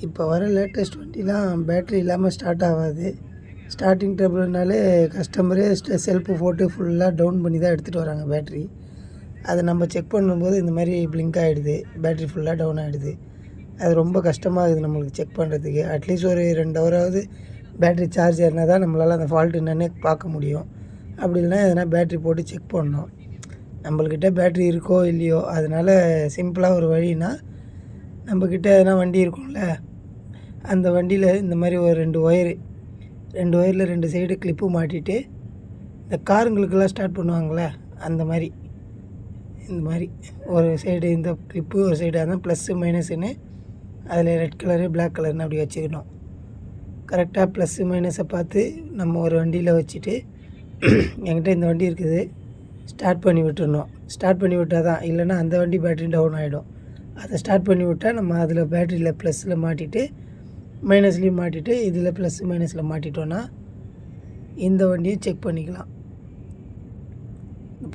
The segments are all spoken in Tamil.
இப்போ வர லேட்டஸ்ட் வண்டிலாம் பேட்ரி இல்லாமல் ஸ்டார்ட் ஆகாது. ஸ்டார்டிங் ட்ரபிள்னாலே கஸ்டமரே செல்ஃபு போட்டு ஃபுல்லாக டவுன் பண்ணி தான் எடுத்துகிட்டு வராங்க பேட்ரி. அதை நம்ம செக் பண்ணும்போது இந்த மாதிரி பிளிங்க் ஆகிடுது, பேட்ரி ஃபுல்லாக டவுன் ஆகிடுது. அது ரொம்ப கஷ்டமாகுது நம்மளுக்கு செக் பண்ணுறதுக்கு. அட்லீஸ்ட் ஒரு 2 ஹவராவது பேட்ரி சார்ஜ் ஏறினா தான் நம்மளால் அந்த ஃபால்ட் என்னென்னு பார்க்க முடியும். அப்படி இல்லைனா எதனா பேட்ரி போட்டு செக் பண்ணணும். நம்மள்கிட்ட பேட்ரி இருக்கோ இல்லையோ, அதனால் சிம்பிளாக ஒரு வழின்னா, நம்மக்கிட்ட எதனா வண்டி இருக்கும்ல, அந்த வண்டியில் இந்த மாதிரி ஒரு 2 ஒயரில் 2 சைடு கிளிப்பு மாட்டிட்டு, இந்த காருங்களுக்கெல்லாம் ஸ்டார்ட் பண்ணுவாங்கள்ல, அந்த மாதிரி இந்த மாதிரி ஒரு சைடு இந்த கிளிப்பு, ஒரு சைடு அதான் ப்ளஸ்ஸு மைனஸுன்னு அதில் ரெட் கலரு பிளாக் கலர்னு அப்படி வச்சுக்கணும். கரெக்டாக ப்ளஸ்ஸு மைனஸை பார்த்து நம்ம ஒரு வண்டியில் வச்சுட்டு, என்கிட்ட இந்த வண்டி இருக்குது, ஸ்டார்ட் பண்ணி விட்டுடணும். ஸ்டார்ட் பண்ணி விட்டால் தான், இல்லைன்னா அந்த வண்டி பேட்ரி டவுன் ஆகிடும். அதை ஸ்டார்ட் பண்ணி விட்டால் நம்ம அதில் பேட்டரியில் ப்ளஸில் மாட்டிட்டு, மைனஸ்லேயும் மாட்டிட்டு, இதில் ப்ளஸ்ஸு மைனஸில் மாட்டிட்டோன்னா இந்த வண்டியை செக் பண்ணிக்கலாம்.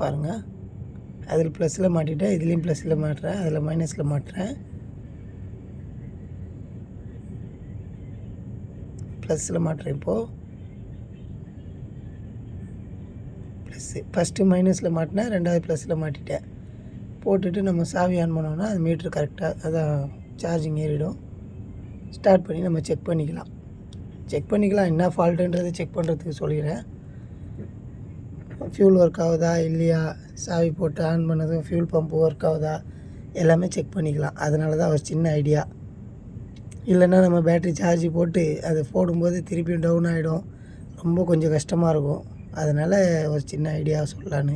பாருங்கள், அதில் ப்ளஸில் மாட்டிட்டேன், இதுலேயும் ப்ளஸில் மாட்டுறேன், அதில் மைனஸில் மாட்டுறேன். ப்ளஸில் மாட்டுறேன். இப்போது ப்ளஸ்ஸு ஃபஸ்ட்டு மைனஸில் மாட்டினேன், 2வது ப்ளஸில் மாட்டிட்டேன். போட்டுட்டு நம்ம சாவி ஆன் பண்ணோன்னா அது மீட்ரு கரெக்டாக அதான் சார்ஜிங் ஏறிடும். ஸ்டார்ட் பண்ணி நம்ம செக் பண்ணிக்கலாம். என்ன ஃபால்ட்டுன்றதை செக் பண்ணுறதுக்கு சொல்லிடுறேன். ஃபியூல் ஒர்க் ஆகுதா இல்லையா, சாவி போட்டு ஆன் பண்ணதும் ஃபியூல் பம்ப் ஒர்க் ஆகுதா, எல்லாமே செக் பண்ணிக்கலாம். அதனால தான் ஒரு சின்ன ஐடியா. இல்லைன்னா நம்ம பேட்ரி சார்ஜ் போட்டு அதை போடும்போது திருப்பியும் டவுன் ஆகிடும், ரொம்ப கொஞ்சம் கஷ்டமாக இருக்கும். அதனால் ஒரு சின்ன ஐடியா சொல்லலான்னு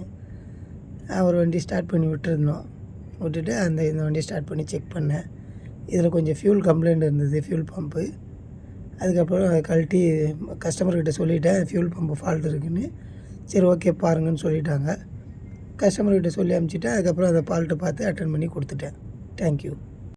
ஒரு வண்டி ஸ்டார்ட் பண்ணி விட்டுருந்தோம். விட்டுட்டு இந்த வண்டி ஸ்டார்ட் பண்ணி செக் பண்ணேன். இதில் கொஞ்சம் ஃபியூல் கம்ப்ளைண்ட் இருந்தது, ஃபியூல் பம்பு. அதுக்கப்புறம் அதை கழட்டி கஸ்டமர்கிட்ட சொல்லிவிட்டேன், ஃபியூல் பம்பு ஃபால்ட் இருக்குதுன்னு. சரி ஓகே பாருங்கன்னு சொல்லிட்டாங்க. கஸ்டமர்கிட்ட சொல்லி அனுப்பிச்சிட்டேன். அதுக்கப்புறம் அதை ஃபால்ட்டை பார்த்து அட்டன் பண்ணி கொடுத்துட்டேன். தேங்க்யூ.